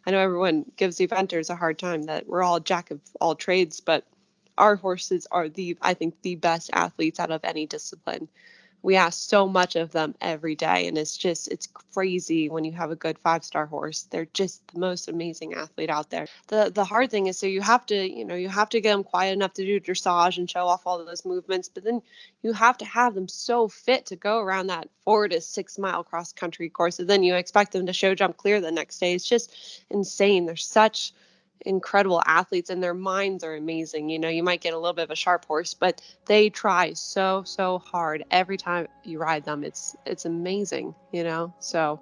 I know everyone gives the eventers a hard time that we're all jack of all trades, but our horses are I think, the best athletes out of any discipline. We ask so much of them every day, and it's crazy when you have a good 5-star horse. They're just the most amazing athlete out there. The hard thing is, so you have to, you have to get them quiet enough to do dressage and show off all of those movements, but then you have to have them so fit to go around that 4 to 6 mile cross country course, and then you expect them to show jump clear the next day. It's just insane. They're such incredible athletes, and their minds are amazing. You might get a little bit of a sharp horse, but they try so hard every time you ride them. It's amazing. So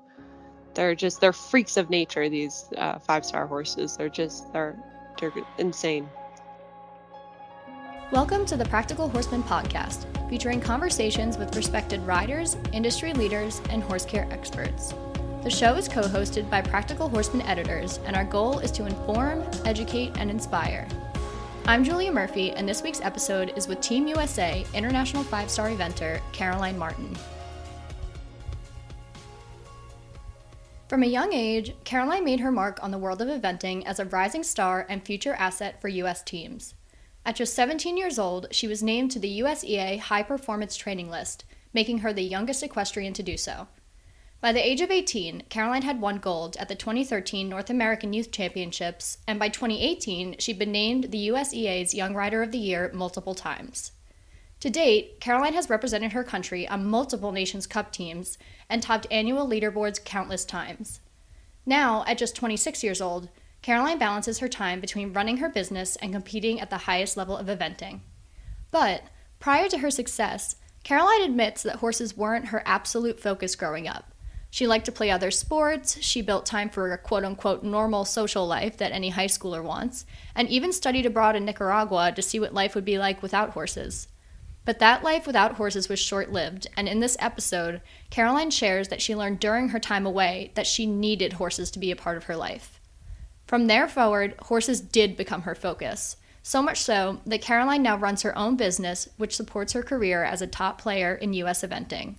they're freaks of nature, these 5-star horses. They're insane. Welcome to the Practical Horseman podcast, featuring conversations with respected riders, industry leaders, and horse care experts. The show is co-hosted by Practical Horseman editors, and our goal is to inform, educate, and inspire. I'm Julia Murphy, and this week's episode is with Team USA International 5-Star eventer Caroline Martin. From a young age, Caroline made her mark on the world of eventing as a rising star and future asset for U.S. teams. At just 17 years old, she was named to the USEA High Performance Training List, making her the youngest equestrian to do so. By the age of 18, Caroline had won gold at the 2013 North American Youth Championships, and by 2018, she'd been named the USEA's Young Rider of the Year multiple times. To date, Caroline has represented her country on multiple Nations Cup teams and topped annual leaderboards countless times. Now, at just 26 years old, Caroline balances her time between running her business and competing at the highest level of eventing. But, prior to her success, Caroline admits that horses weren't her absolute focus growing up. She liked to play other sports, she built time for a quote-unquote normal social life that any high schooler wants, and even studied abroad in Nicaragua to see what life would be like without horses. But that life without horses was short-lived, and in this episode, Caroline shares that she learned during her time away that she needed horses to be a part of her life. From there forward, horses did become her focus, so much so that Caroline now runs her own business, which supports her career as a top player in U.S. eventing.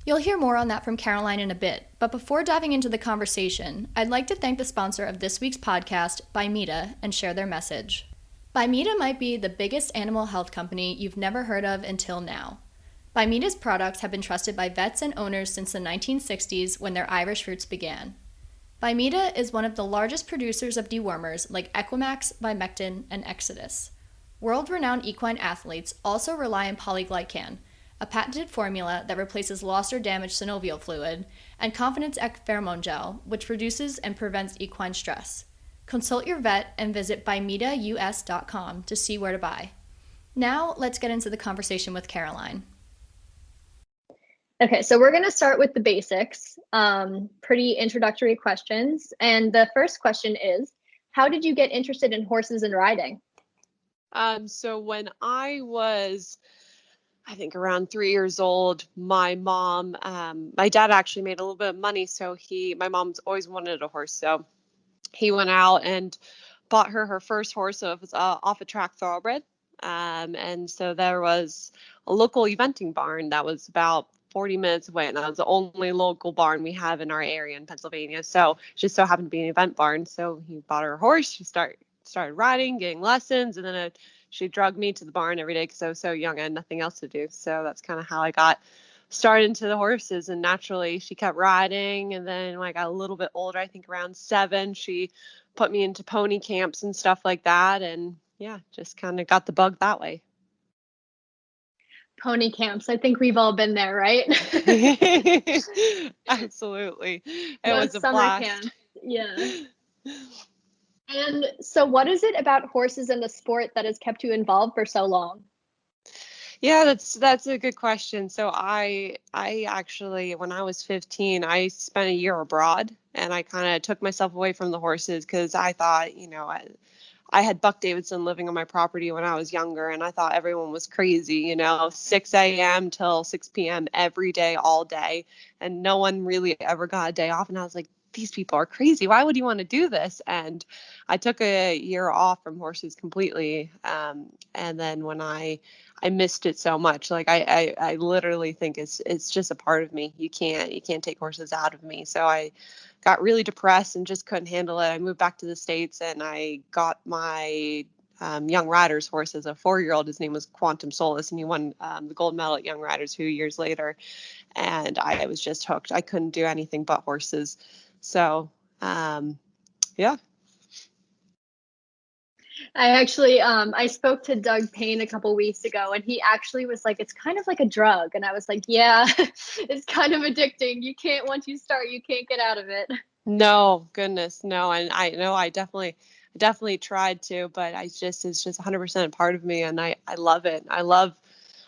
You'll hear more on that from Caroline in a bit, but before diving into the conversation, I'd like to thank the sponsor of this week's podcast, Bimeda, and share their message. Bimeda might be the biggest animal health company you've never heard of until now. Bimeda's products have been trusted by vets and owners since the 1960s when their Irish roots began. Bimeda is one of the largest producers of dewormers like Equimax, Vimectin, and Exodus. World-renowned equine athletes also rely on polyglycan, a patented formula that replaces lost or damaged synovial fluid, and Confidence Ec Pheromone Gel, which reduces and prevents equine stress. Consult your vet and visit bimedaus.com to see where to buy. Now, let's get into the conversation with Caroline. Okay, so we're going to start with the basics, pretty introductory questions. And the first question is, how did you get interested in horses and riding? So when I was, I think, around 3 years old, my dad actually made a little bit of money. So my mom's always wanted a horse. So he went out and bought her first horse. So it was off a track thoroughbred. And so there was a local eventing barn that was about 40 minutes away, and that was the only local barn we have in our area in Pennsylvania. So it just so happened to be an event barn. So he bought her a horse. She started riding, getting lessons, and then she drugged me to the barn every day because I was so young. I had nothing else to do. So that's kind of how I got started into the horses. And naturally, she kept riding. And then when I got a little bit older, I think around 7, she put me into pony camps and stuff like that. And yeah, just kind of got the bug that way. Pony camps. I think we've all been there, right? Absolutely. It was a summer blast. Camps. Yeah. And so what is it about horses and the sport that has kept you involved for so long? Yeah, that's a good question. So I actually, when I was 15, I spent a year abroad, and I kind of took myself away from the horses because I thought, I had Buck Davidson living on my property when I was younger, and I thought everyone was crazy, 6 a.m. till 6 p.m. every day, all day, and no one really ever got a day off. And I was like, these people are crazy. Why would you want to do this? And I took a year off from horses completely. And then when I missed it so much, like I literally think it's just a part of me. You can't take horses out of me. So I got really depressed and just couldn't handle it. I moved back to the States and I got my Young Riders horse as a 4-year-old. His name was Quantum Solace, and he won the gold medal at Young Riders a few years later. And I was just hooked. I couldn't do anything but horses. So, yeah. I actually I spoke to Doug Payne a couple weeks ago, and he actually was like, it's kind of like a drug. And I was like, yeah, it's kind of addicting. You can't, once you start, you can't get out of it. No, goodness, no. And I know I definitely tried to, but it's just 100% part of me, and I love it. I love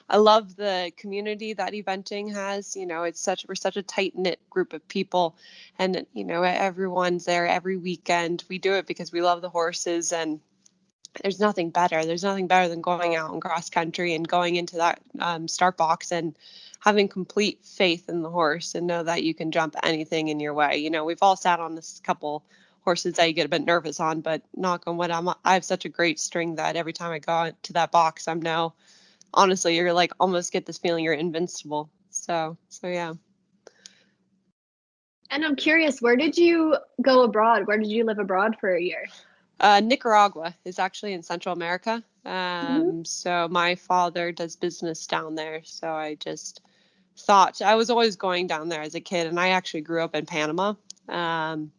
the community that eventing has. We're such a tight knit group of people, and everyone's there every weekend. We do it because we love the horses, and there's nothing better. There's nothing better than going out and cross country and going into that start box and having complete faith in the horse and know that you can jump anything in your way. We've all sat on this couple horses that you get a bit nervous on, but knock on wood, I have such a great string that every time I go to that box, I'm now, honestly, you're like almost get this feeling you're invincible. So yeah. And I'm curious, where did you go abroad? Where did you live abroad for a year? Nicaragua is actually in Central America. Mm-hmm. So my father does business down there. So I just thought I was always going down there as a kid, and I actually grew up in Panama. And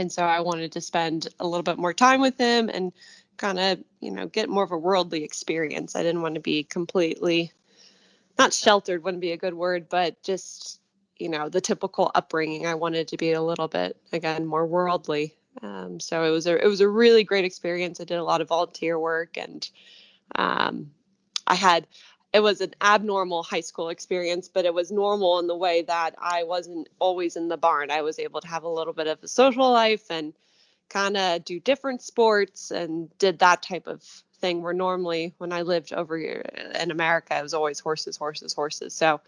so I wanted to spend a little bit more time with him and kind of, get more of a worldly experience. I didn't want to be completely, not sheltered, wouldn't be a good word, but just, the typical upbringing. I wanted to be a little bit, again, more worldly. So it was a really great experience. I did a lot of volunteer work, and um, it was an abnormal high school experience, but it was normal in the way that I wasn't always in the barn. I was able to have a little bit of a social life and kind of do different sports and did that type of thing, where normally when I lived over here in America, it was always horses, horses, horses. So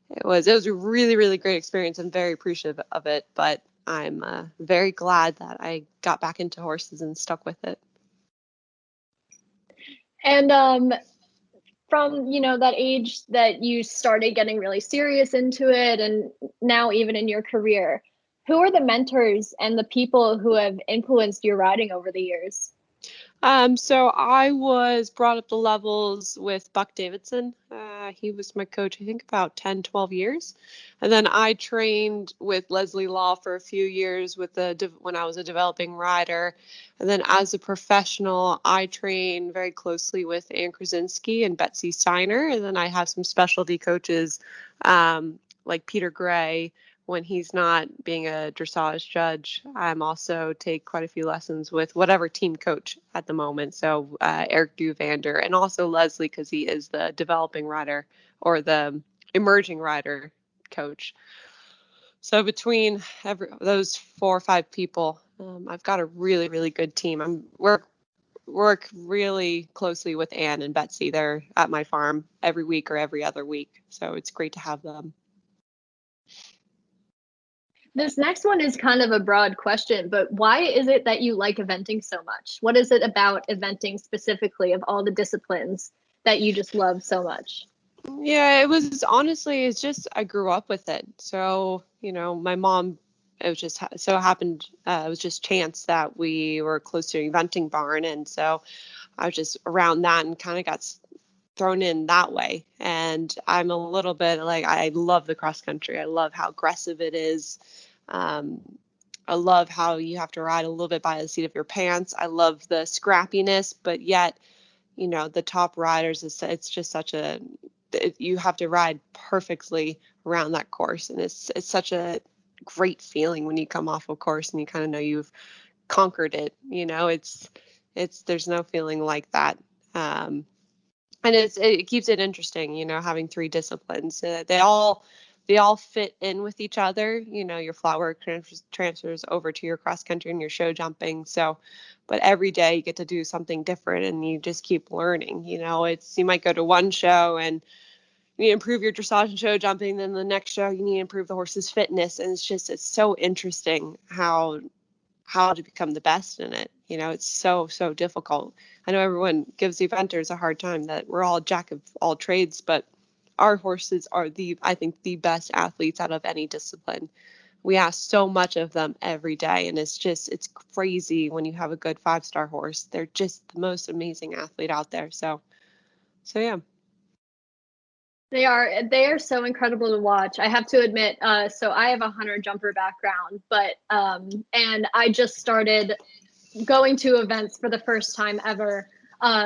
it was a really, really great experience. I'm very appreciative of it, but I'm very glad that I got back into horses and stuck with it. And from that age that you started getting really serious into it, and now even in your career, who are the mentors and the people who have influenced your riding over the years? So I was brought up the levels with Buck Davidson. He was my coach, I think, about 10, 12 years. And then I trained with Leslie Law for a few years when I was a developing rider. And then as a professional, I train very closely with Ann Krasinski and Betsy Steiner. And then I have some specialty coaches like Peter Gray when he's not being a dressage judge. I'm also take quite a few lessons with whatever team coach at the moment. So Eric Duvander, and also Leslie, because he is the developing rider or the emerging rider coach. So between those 4 or 5 people, I've got a really, really good team. Work really closely with Ann and Betsy. They're at my farm every week or every other week. So it's great to have them. This next one is kind of a broad question, but why is it that you like eventing so much? What is it about eventing specifically, of all the disciplines, that you just love so much? Yeah, it's just I grew up with it. So, my mom, it was just so happened, it was just chance that we were close to an eventing barn. And so I was just around that and kind of got thrown in that way. And I'm a little bit like, I love the cross country. I love how aggressive it is. Um, I love how you have to ride a little bit by the seat of your pants. I love the scrappiness, but yet, the top riders, it's just you have to ride perfectly around that course. And it's such a great feeling when you come off a course and you kind of know you've conquered it. There's no feeling like that. And it keeps it interesting, having 3 disciplines. They all fit in with each other. Your flat work transfers over to your cross country and your show jumping. So, but every day you get to do something different, and you just keep learning. You might go to one show and you need to improve your dressage and show jumping. Then the next show you need to improve the horse's fitness, and it's so interesting how to become the best in it. It's so difficult. I know everyone gives the eventers a hard time that we're all jack of all trades, but our horses are I think the best athletes out of any discipline. we ask so much of them every day. And it's crazy when you have a good 5-star horse. They're just the most amazing athlete out there. So yeah. They are so incredible to watch. I have to admit, so I have a hunter jumper background, but and I just started going to events for the first time ever.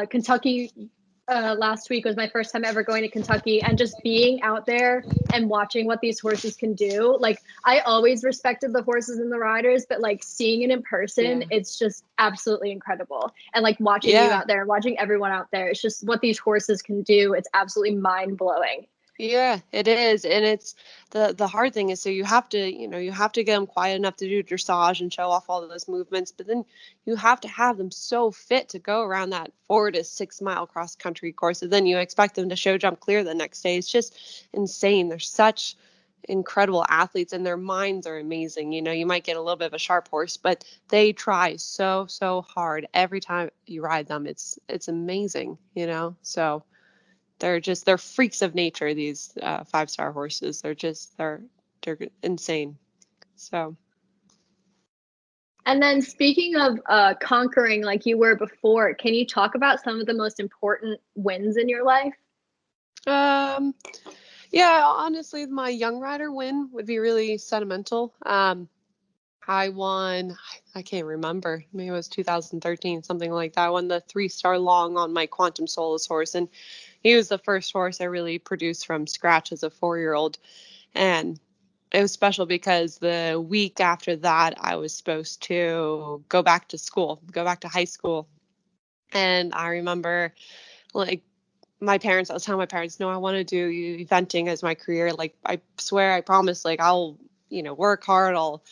Kentucky last week was my first time ever going to Kentucky, and just being out there and watching what these horses can do. Like, I always respected the horses and the riders, but like seeing it in person, it's just absolutely incredible. And like watching you out there, watching everyone out there, it's just what these horses can do. It's absolutely mind blowing. Yeah, it is. And it's the hard thing is, so you have to, you have to get them quiet enough to do dressage and show off all of those movements, but then you have to have them so fit to go around that 4 to 6 mile cross country course. And then you expect them to show jump clear the next day. It's just insane. They're such incredible athletes, and their minds are amazing. You might get a little bit of a sharp horse, but they try so hard every time you ride them. It's amazing, so they're freaks of nature, these 5-star horses. They're insane. So. And then speaking of conquering like you were before, can you talk about some of the most important wins in your life? Yeah, honestly, my Young Rider win would be really sentimental. I won, I can't remember, maybe it was 2013, something like that. I won the 3-star long on my Quantum Solace horse, and he was the first horse I really produced from scratch as a 4-year-old. And it was special because the week after that, I was supposed to go back to school, go back to high school. And I remember, like, I was telling my parents, no, I want to do eventing as my career. Like, I swear, I promise, like, I'll, work hard. I'll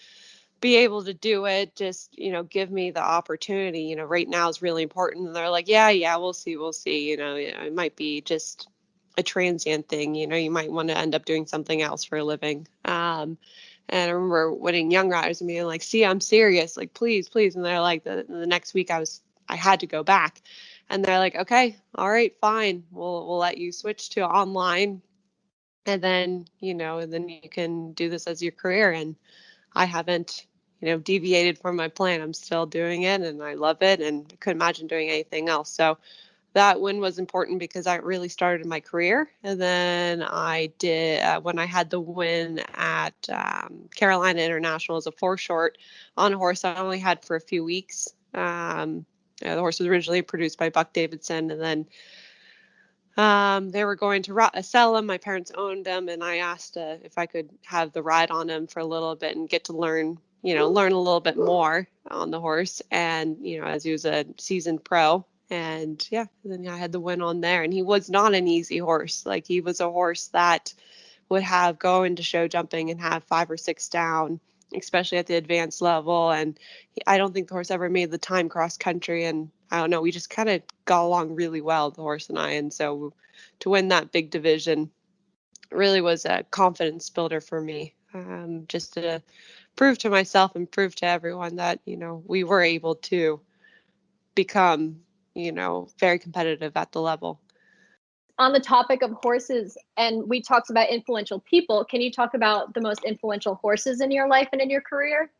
be able to do it. Just, give me the opportunity. Right now is really important. And they're like, yeah, we'll see. It might be just a transient thing. You might want to end up doing something else for a living. And I remember winning Young Riders and being like, see, I'm serious. Like, please. And they're like, the next week I had to go back. And they're like, okay, all right, fine. We'll let you switch to online. And then, and then you can do this as your career. And I haven't, deviated from my plan. I'm still doing it and I love it, and I couldn't imagine doing anything else. So that win was important because I really started my career. And then I did, when I had the win at Carolina International as a 4-short on a horse I only had for a few weeks. The horse was originally produced by Buck Davidson, and then they were going to sell him. My parents owned him, and I asked if I could have the ride on him for a little bit and get to learn a little bit more on the horse. And, as he was a seasoned pro. And yeah, then I had the win on there. And he was not an easy horse. Like, he was a horse that would go into show jumping and have 5 or 6 down, especially at the advanced level. And I don't think the horse ever made the time cross country. And I don't know, we just kind of got along really well, the horse and I. And so to win that big division really was a confidence builder for me, just to prove to myself and prove to everyone that, we were able to become, very competitive at the level. On the topic of horses, and we talked about influential people, can you talk about the most influential horses in your life and in your career?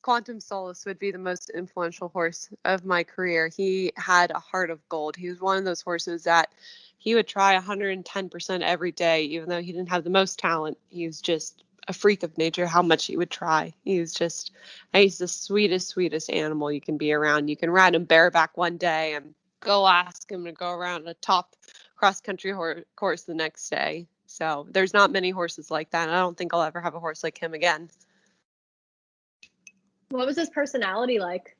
Quantum Solace would be the most influential horse of my career. He had a heart of gold. He was one of those horses that he would try 110% every day, even though he didn't have the most talent. He was just a freak of nature, how much he would try. He's the sweetest animal you can be around. You can ride him bareback one day and go ask him to go around a top cross-country course the next day. So there's not many horses like that. And I don't think I'll ever have a horse like him again. What was his personality like?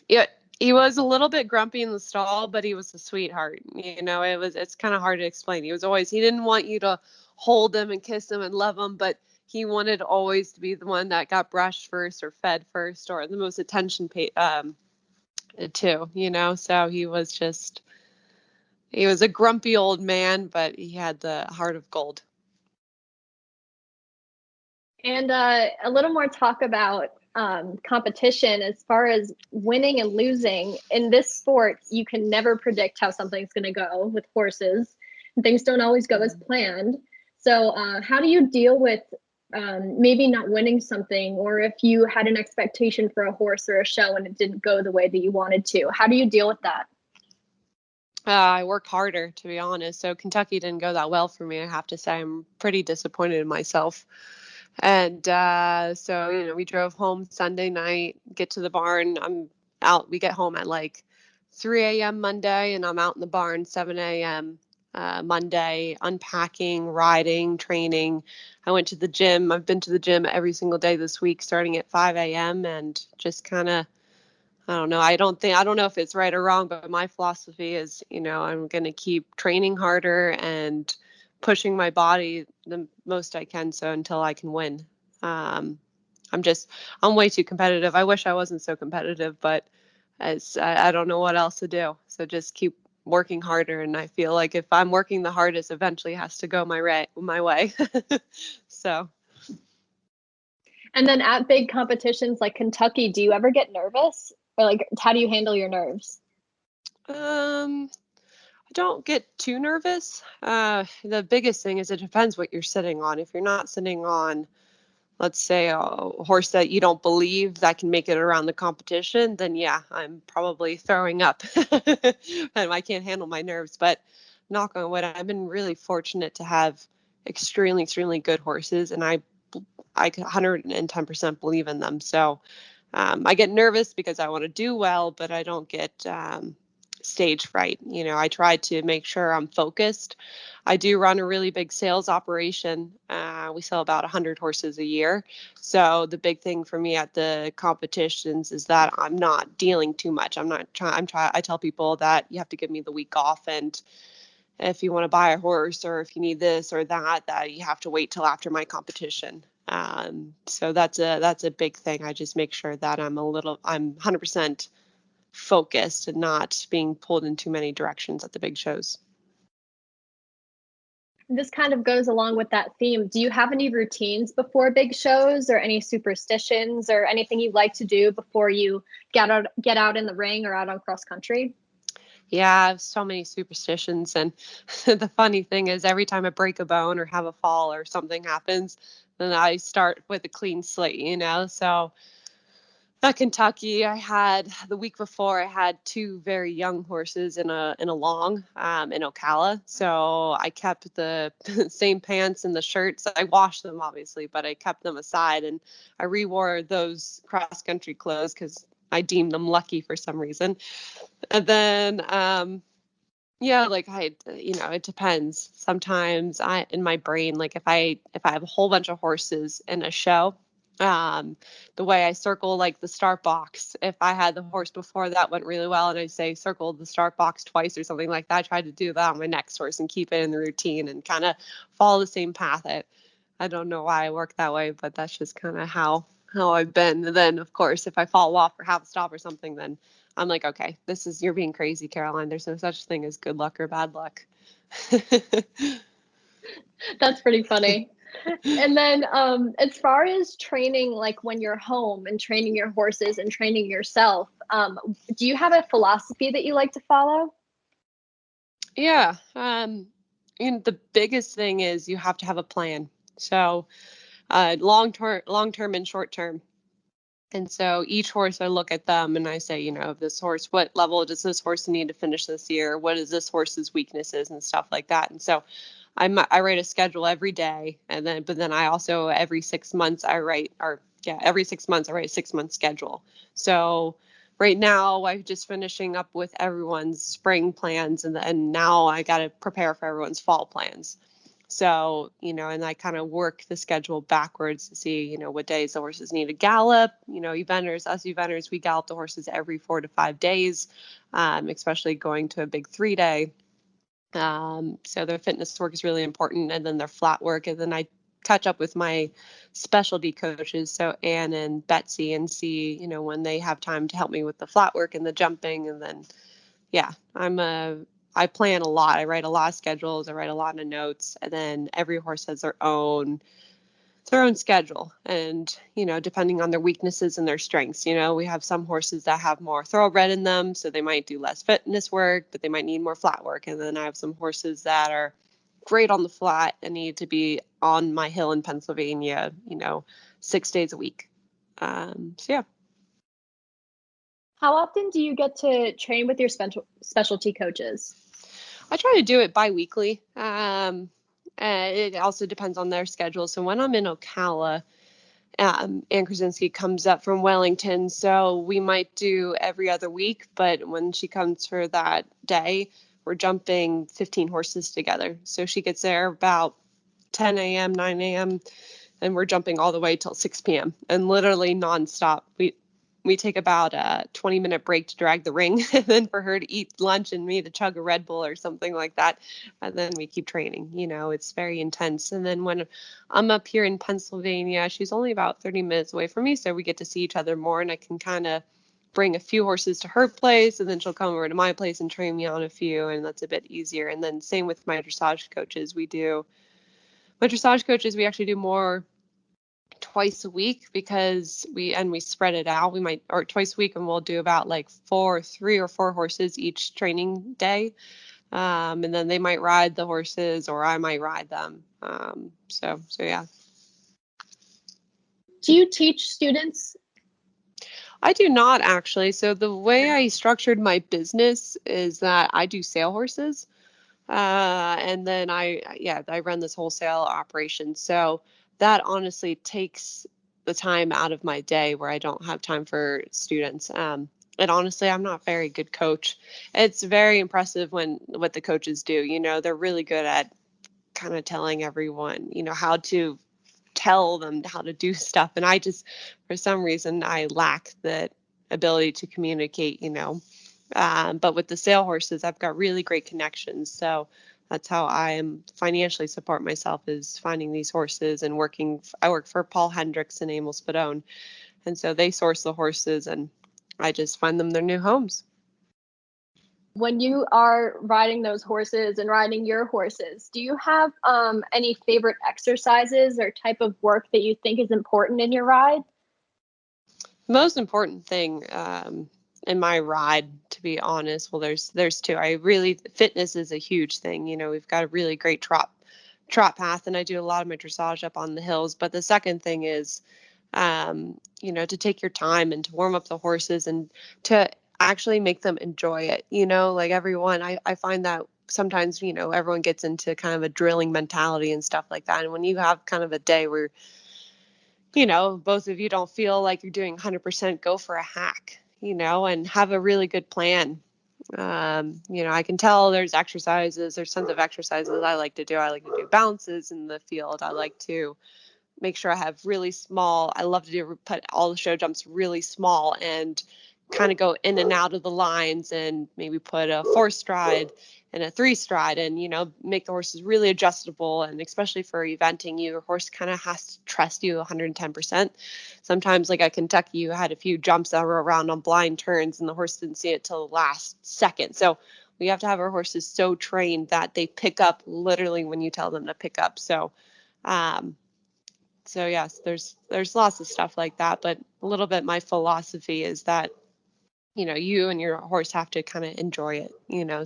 Yeah, he was a little bit grumpy in the stall, but he was a sweetheart. It's kind of hard to explain. He didn't want you to hold him and kiss him and love him, but he wanted always to be the one that got brushed first or fed first or the most attention paid to, so he was a grumpy old man, but he had the heart of gold. And a little more talk about competition as far as winning and losing. In this sport, you can never predict how something's going to go with horses. Things don't always go as planned. So how do you deal with maybe not winning something, or if you had an expectation for a horse or a show and it didn't go the way that you wanted to? How do you deal with that? I work harder, to be honest. So Kentucky didn't go that well for me. I have to say, I'm pretty disappointed in myself. And so, we drove home Sunday night, get to the barn. I'm out. We get home at like 3 a.m. Monday, and I'm out in the barn 7 a.m. Monday, unpacking, riding, training. I went to the gym. I've been to the gym every single day this week, starting at 5 a.m. and just kind of, I don't know. I don't know if it's right or wrong, but my philosophy is, I'm going to keep training harder and pushing my body the most I can. So until I can win, um, I'm way too competitive. I wish I wasn't so competitive, but I don't know what else to do. So just keep working harder. And I feel like if I'm working the hardest, eventually it has to go my way. So. And then at big competitions like Kentucky, do you ever get nervous? Or like, how do you handle your nerves? I don't get too nervous. The biggest thing is it depends what you're sitting on. If you're not sitting on, let's say, a horse that you don't believe that can make it around the competition, then yeah, I'm probably throwing up and I can't handle my nerves. But knock on wood, I've been really fortunate to have extremely, extremely good horses, and I 110% believe in them. So I get nervous because I want to do well, but I don't get stage fright. I try to make sure I'm focused. I do run a really big sales operation. We sell about 100 horses a year. So the big thing for me at the competitions is that I'm not dealing too much. I tell people that you have to give me the week off, and if you want to buy a horse or if you need this or that you have to wait till after my competition. So that's a big thing. I just make sure that I'm 100% focused and not being pulled in too many directions at the big shows. This kind of goes along with that theme. Do you have any routines before big shows, or any superstitions, or anything you like to do before you get out in the ring or out on cross country? Yeah, I have so many superstitions. And the funny thing is, every time I break a bone or have a fall or something happens, then I start with a clean slate. So at Kentucky, I had the week before, I had two very young horses in a long in Ocala. So I kept the same pants and the shirts. I washed them obviously, but I kept them aside, and I rewore those cross country clothes because I deemed them lucky for some reason. And then yeah, like it depends. Sometimes in my brain, like if I have a whole bunch of horses in a show, um, the way I circle like the start box, if I had the horse before that went really well and I say circle the start box twice or something like that, I try to do that on my next horse and keep it in the routine and kind of follow the same path. I don't know why I work that way, but that's just kind of how I've been. And then of course, if I fall off or have a stop or something, then I'm like, okay, you're being crazy, Caroline. There's no such thing as good luck or bad luck. That's pretty funny. And then as far as training, like when you're home and training your horses and training yourself, do you have a philosophy that you like to follow? Yeah. And the biggest thing is you have to have a plan. So long term and short term. And so each horse, I look at them and I say, this horse, what level does this horse need to finish this year? What is this horse's weaknesses and stuff like that? And so I write a schedule every day, but then I also every 6 months every 6 months I write a 6 month schedule. So right now I'm just finishing up with everyone's spring plans, and now I got to prepare for everyone's fall plans. So, and I kind of work the schedule backwards to see, what days the horses need to gallop. Us eventers, we gallop the horses every 4 to 5 days, especially going to a big 3 day. So their fitness work is really important, and then their flat work. And then I catch up with my specialty coaches, so Anne and Betsy, and see, when they have time to help me with the flat work and the jumping. And then, yeah, I plan a lot. I write a lot of schedules. I write a lot of notes, and then every horse has their own schedule, and depending on their weaknesses and their strengths. We have some horses that have more thoroughbred in them, so they might do less fitness work, but they might need more flat work. And then I have some horses that are great on the flat and need to be on my hill in Pennsylvania, 6 days a week. So yeah. How often do you get to train with your specialty coaches? I try to do it bi-weekly. It also depends on their schedule. So when I'm in Ocala, Ann Krasinski comes up from Wellington, so we might do every other week, but when she comes for that day, we're jumping 15 horses together. So she gets there about 10 a.m., 9 a.m., and we're jumping all the way till 6 p.m. and literally nonstop. We take about a 20-minute break to drag the ring, and then for her to eat lunch and me to chug a Red Bull or something like that. And then we keep training. It's very intense. And then when I'm up here in Pennsylvania, she's only about 30 minutes away from me, so we get to see each other more, and I can kind of bring a few horses to her place, and then she'll come over to my place and train me on a few, and that's a bit easier. And then same with my dressage coaches. We actually do more twice a week because we spread it out. We might, or twice a week, and we'll do about like 3 or 4 horses each training day. And then they might ride the horses or I might ride them. So yeah. Do you teach students? I do not actually. So the way I structured my business is that I do sale horses. And then I run this wholesale operation. So that honestly takes the time out of my day where I don't have time for students. And honestly, I'm not a very good coach. It's very impressive what the coaches do. They're really good at kind of telling everyone, how to tell them how to do stuff. And I just, for some reason, I lack the ability to communicate, but with the sale horses, I've got really great connections. So that's how I am financially support myself, is finding these horses and working. I work for Paul Hendricks and Emil Spadone. And so they source the horses and I just find them their new homes. When you are riding those horses and riding your horses, do you have any favorite exercises or type of work that you think is important in your ride? Most important thing in my ride, to be honest, well, there's two. Fitness is a huge thing. We've got a really great trot path, and I do a lot of my dressage up on the hills. But the second thing is, to take your time and to warm up the horses and to actually make them enjoy it. Like everyone, I find that sometimes, everyone gets into kind of a drilling mentality and stuff like that. And when you have kind of a day where both of you don't feel like you're doing 100%, go for a hack, and have a really good plan. I can tell there's tons of exercises I like to do. I like to do bounces in the field. I like to make sure I have I love to put all the show jumps really small and kind of go in and out of the lines, and maybe put a 4 stride and a 3 stride, and make the horses really adjustable. And especially for eventing, your horse kind of has to trust you 110%. Sometimes, like at Kentucky, you had a few jumps that were around on blind turns and the horse didn't see it till the last second. So we have to have our horses so trained that they pick up literally when you tell them to pick up. So yes, there's lots of stuff like that, but a little bit my philosophy is that you and your horse have to kind of enjoy it.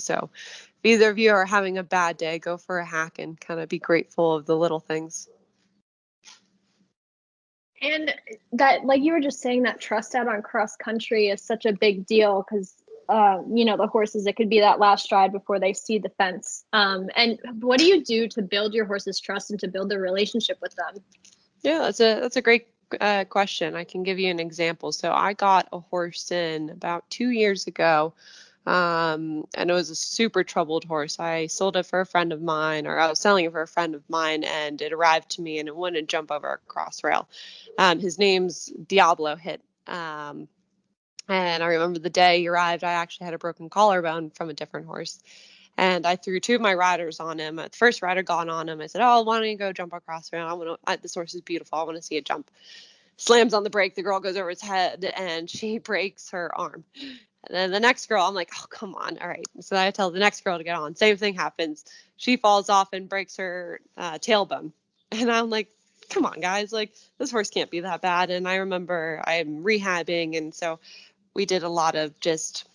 So if either of you are having a bad day, go for a hack and kind of be grateful of the little things. And that, like you were just saying, that trust out on cross country is such a big deal because the horses, it could be that last stride before they see the fence. And what do you do to build your horse's trust and to build a relationship with them? Yeah, that's a great question. I can give you an example. So I got a horse in about 2 years ago, and it was a super troubled horse. I sold it for a friend of mine, or I was selling it for a friend of mine, and it arrived to me and it wouldn't jump over a cross rail. His name's Diablo Hit. And I remember the day he arrived, I actually had a broken collarbone from a different horse. And I threw 2 of my riders on him. The first rider got on him. I said, "Oh, why don't you go jump across rail? This horse is beautiful. I want to see it jump." Slams on the brake. The girl goes over his head and she breaks her arm. And then the next girl, I'm like, "Oh, come on. All right." So I tell the next girl to get on. Same thing happens. She falls off and breaks her tailbone. And I'm like, "Come on, guys. Like, this horse can't be that bad." And I remember I'm rehabbing. And so we did a lot of just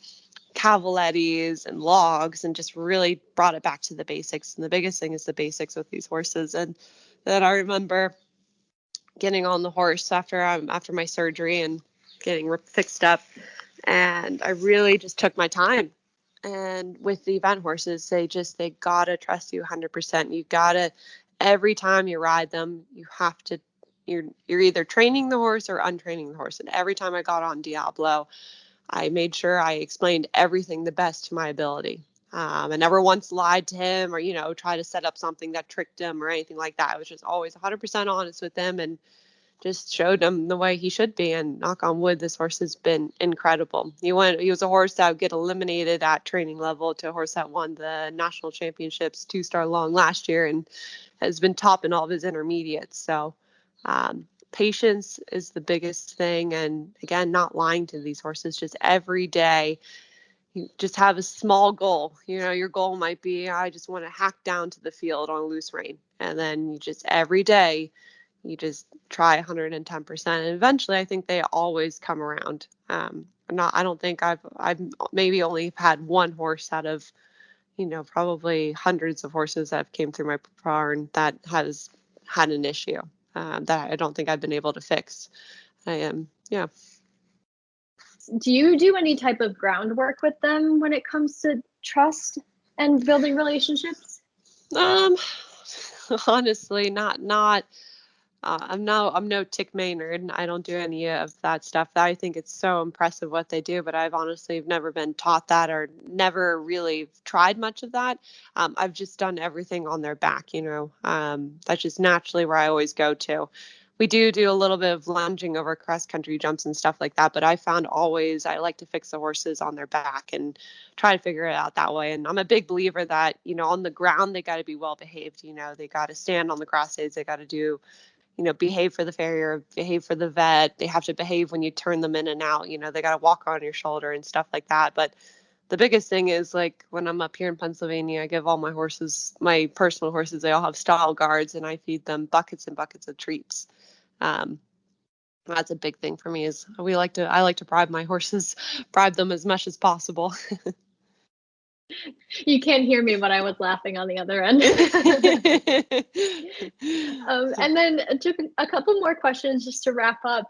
cavalettis and logs, and just really brought it back to the basics. And the biggest thing is the basics with these horses. And then I remember getting on the horse after my surgery and getting fixed up, and I really just took my time. And with the event horses, they gotta trust you 100%. You gotta, every time you ride them, you have to, you're either training the horse or untraining the horse. And every time I got on Diablo, I made sure I explained everything the best to my ability. I never once lied to him or, try to set up something that tricked him or anything like that. I was just always 100% honest with him and just showed him the way he should be. And knock on wood, this horse has been incredible. He was a horse that would get eliminated at training level to a horse that won the national championships 2-star long last year and has been top in all of his intermediates. So patience is the biggest thing. And again, not lying to these horses, just every day. You just have a small goal. Your goal might be, I just want to hack down to the field on a loose rein. And then you just every day, you just try 110%. And eventually, I think they always come around. I don't think I've maybe only had one horse out of, probably hundreds of horses that have came through my barn that has had an issue that I don't think I've been able to fix. Yeah. Do you do any type of groundwork with them when it comes to trust and building relationships? Honestly, not. I'm no Tick Maynard. I don't do any of that stuff. I think it's so impressive what they do, but I've honestly never been taught that or never really tried much of that. I've just done everything on their back, that's just naturally where I always go to. We do a little bit of lunging over cross country jumps and stuff like that, but I found always I like to fix the horses on their back and try to figure it out that way. And I'm a big believer that, on the ground, they got to be well behaved. They got to stand on the grass aids. They got to do, behave for the farrier, behave for the vet. They have to behave when you turn them in and out. They got to walk on your shoulder and stuff like that. But the biggest thing is, like, when I'm up here in Pennsylvania, I give all my horses, my personal horses, they all have stall guards, and I feed them buckets and buckets of treats. That's a big thing for me is I like to bribe my horses, bribe them as much as possible. You can't hear me, but I was laughing on the other end. And then just a couple more questions just to wrap up.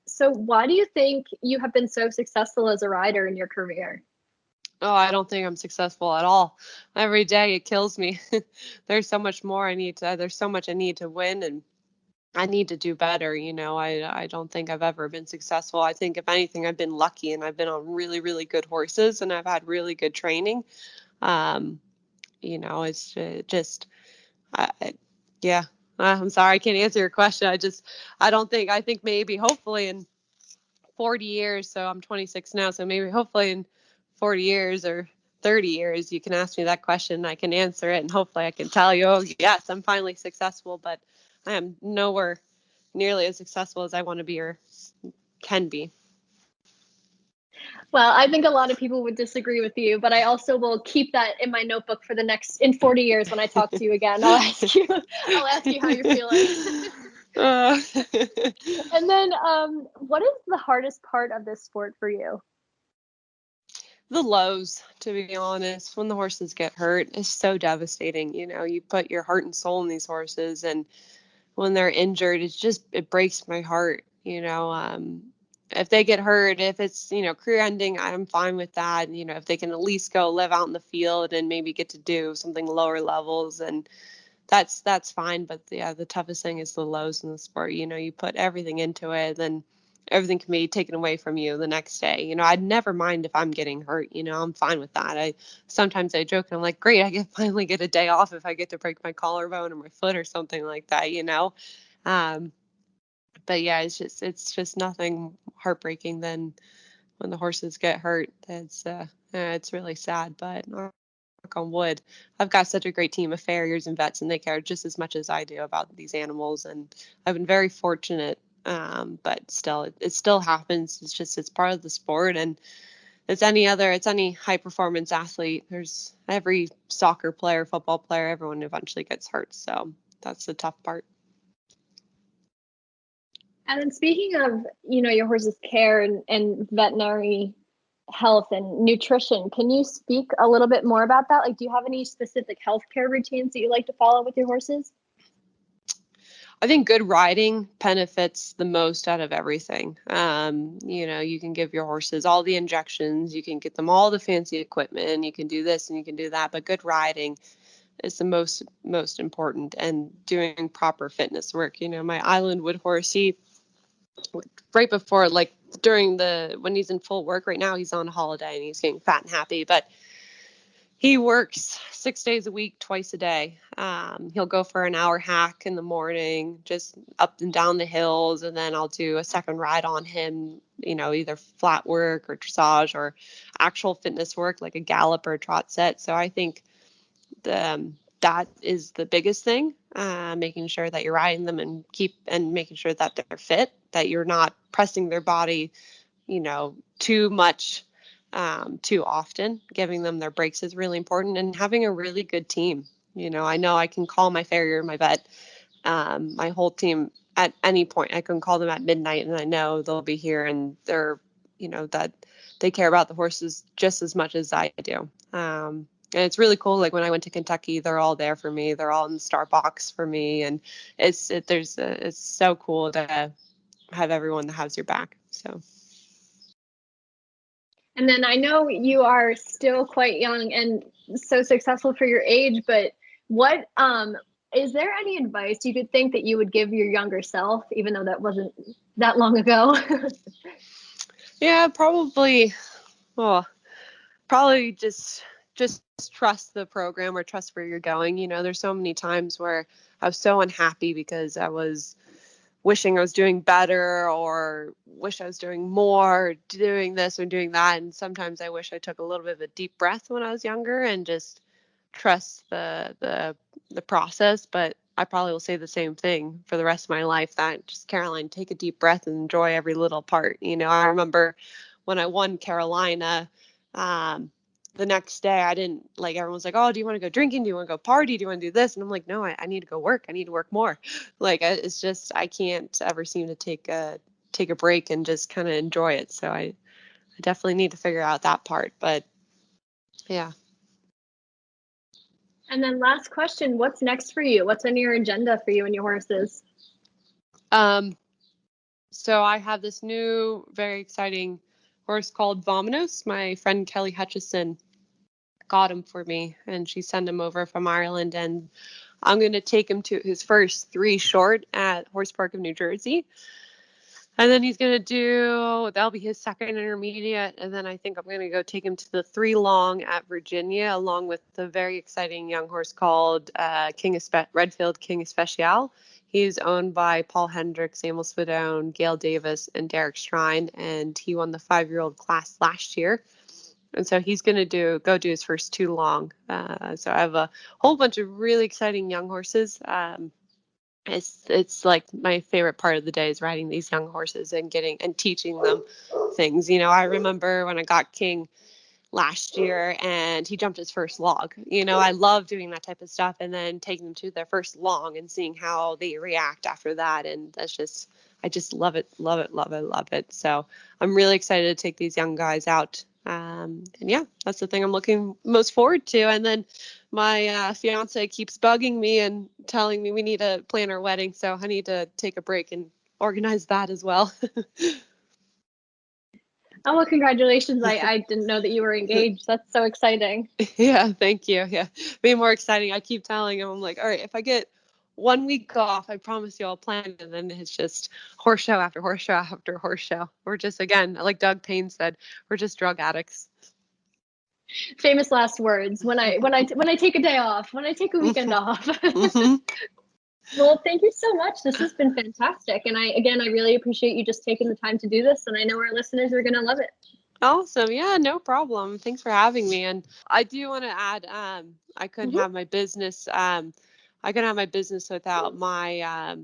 So why do you think you have been so successful as a rider in your career? Oh, I don't think I'm successful at all. Every day it kills me. There's so much more there's so much I need to win, and I need to do better. I don't think I've ever been successful. I think if anything, I've been lucky and I've been on really, really good horses and I've had really good training. It's just, yeah, I'm sorry. I can't answer your question. I think maybe hopefully in 40 years. So I'm 26 now. So maybe hopefully in 40 years or 30 years, you can ask me that question and I can answer it. And hopefully I can tell you, oh, yes, I'm finally successful, but I am nowhere nearly as successful as I want to be or can be. Well, I think a lot of people would disagree with you, but I also will keep that in my notebook for in 40 years when I talk to you again. I'll ask you how you're feeling. And then what is the hardest part of this sport for you? The lows, to be honest. When the horses get hurt, it's so devastating. You put your heart and soul in these horses, and when they're injured, it breaks my heart. If they get hurt, if it's, career ending, I'm fine with that. If they can at least go live out in the field and maybe get to do something lower levels, and that's fine. But the toughest thing is the lows in the sport. You put everything into it, then everything can be taken away from you the next day. I'd never mind if I'm getting hurt. I'm fine with that. Sometimes I joke and I'm like, great, I can finally get a day off if I get to break my collarbone or my foot or something like that. But yeah, it's just nothing heartbreaking than when the horses get hurt. It's really sad, but knock on wood, I've got such a great team of farriers and vets, and they care just as much as I do about these animals. And I've been very fortunate. But still, it still happens. It's part of the sport, and it's any high performance athlete. There's every soccer player, football player, everyone eventually gets hurt. So that's the tough part. And then speaking of, your horse's care and veterinary health and nutrition. Can you speak a little bit more about that? Like, do you have any specific healthcare routines that you like to follow with your horses? I think good riding benefits the most out of everything. You can give your horses all the injections, you can get them all the fancy equipment, you can do this and you can do that, but good riding is the most important, and doing proper fitness work. My Island Wood horse, he right before, like during when he's in full work right now, he's on holiday and he's getting fat and happy, but he works 6 days a week, twice a day. He'll go for an hour hack in the morning, just up and down the hills, and then I'll do a second ride on him, either flat work or dressage or actual fitness work like a gallop or a trot set. So I think that is the biggest thing, making sure that you're riding them and making sure that they're fit, that you're not pressing their body, too much, too often. Giving them their breaks is really important, and having a really good team. I know I can call my farrier, my vet, my whole team at any point. I can call them at midnight and I know they'll be here, and they're, that they care about the horses just as much as I do. And it's really cool. Like when I went to Kentucky, they're all there for me. They're all in the star box for me. And it's so cool to have everyone that has your back. So. And then I know you are still quite young and so successful for your age, but what is there any advice you could think that you would give your younger self, even though that wasn't that long ago? Yeah, probably. Well, probably just trust the program or trust where you're going. There's so many times where I was so unhappy because I was wishing I was doing better, or wish I was doing more, doing this or doing that. And sometimes I wish I took a little bit of a deep breath when I was younger and just trust the process. But I probably will say the same thing for the rest of my life, that just, Caroline, take a deep breath and enjoy every little part. I remember when I won Carolina, the next day I didn't, like, everyone's like, oh, do you want to go drinking? Do you want to go party? Do you want to do this? And I'm like, no, I need to go work. I need to work more. Like, it's just, I can't ever seem to take a break and just kind of enjoy it. So I definitely need to figure out that part, but yeah. And then last question, what's next for you? What's on your agenda for you and your horses? So I have this new, very exciting horse called Vominos. My friend Kelly Hutchison got him for me, and she sent him over from Ireland, and I'm going to take him to his first 3 short at Horse Park of New Jersey. And then he's going to that'll be his second intermediate. And then I think I'm going to go take him to the 3 long at Virginia, along with the very exciting young horse called Redfield King Especial. He's owned by Paul Hendricks, Emil Spadone, Gail Davis, and Derek Shrine. And he won the 5-year-old class last year. And so he's going to go do his first 2 long. So I have a whole bunch of really exciting young horses. It's like my favorite part of the day is riding these young horses and teaching them things. I remember when I got King last year and he jumped his first log. I love doing that type of stuff, and then taking them to their first long and seeing how they react after that. And I just love it, love it, love it, love it. So I'm really excited to take these young guys out. And yeah, that's the thing I'm looking most forward to. And then my fiance keeps bugging me and telling me we need to plan our wedding. So I need to take a break and organize that as well. Oh, well, congratulations. I didn't know that you were engaged. That's so exciting. Yeah, thank you. Yeah, being more exciting. I keep telling him, I'm like, all right, if I get 1 week off, I promise you I'll plan. And then it's just horse show after horse show after horse show. We're just, again, like Doug Payne said, we're just drug addicts. Famous last words. When I take a day off, when I take a weekend off. Mm-hmm. Well, thank you so much. This has been fantastic. And I really appreciate you just taking the time to do this. And I know our listeners are going to love it. Awesome. Yeah, no problem. Thanks for having me. And I do want to add, I couldn't have my business. I couldn't have my business without my,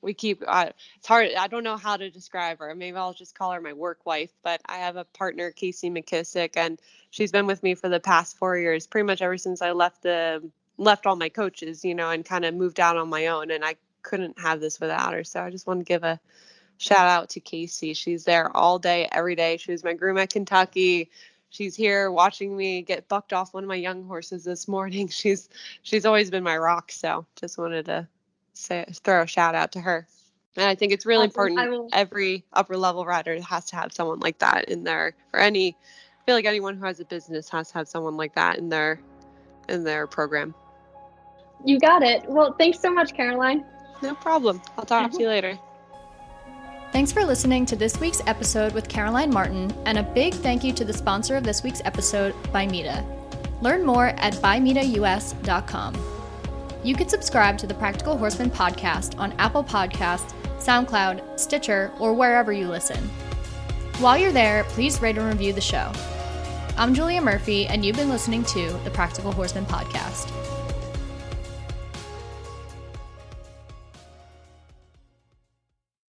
it's hard. I don't know how to describe her. Maybe I'll just call her my work wife, but I have a partner, Casey McKissick, and she's been with me for the past 4 years, pretty much ever since I left all my coaches, and kind of moved out on my own. And I couldn't have this without her. So I just want to give a shout out to Casey. She's there all day, every day. She was my groom at Kentucky. She's here watching me get bucked off one of my young horses this morning. She's always been my rock. So just wanted to throw a shout out to her. And I think it's really important. Every upper level rider has to have someone like that in there. I feel like anyone who has a business has to have someone like that in their program. You got it. Well, thanks so much, Caroline. No problem. I'll talk to you later. Thanks for listening to this week's episode with Caroline Martin, and a big thank you to the sponsor of this week's episode, Bimeda. Learn more at bimedaus.com. You can subscribe to the Practical Horseman podcast on Apple Podcasts, SoundCloud, Stitcher, or wherever you listen. While you're there, please rate and review the show. I'm Julia Murphy, and you've been listening to the Practical Horseman podcast.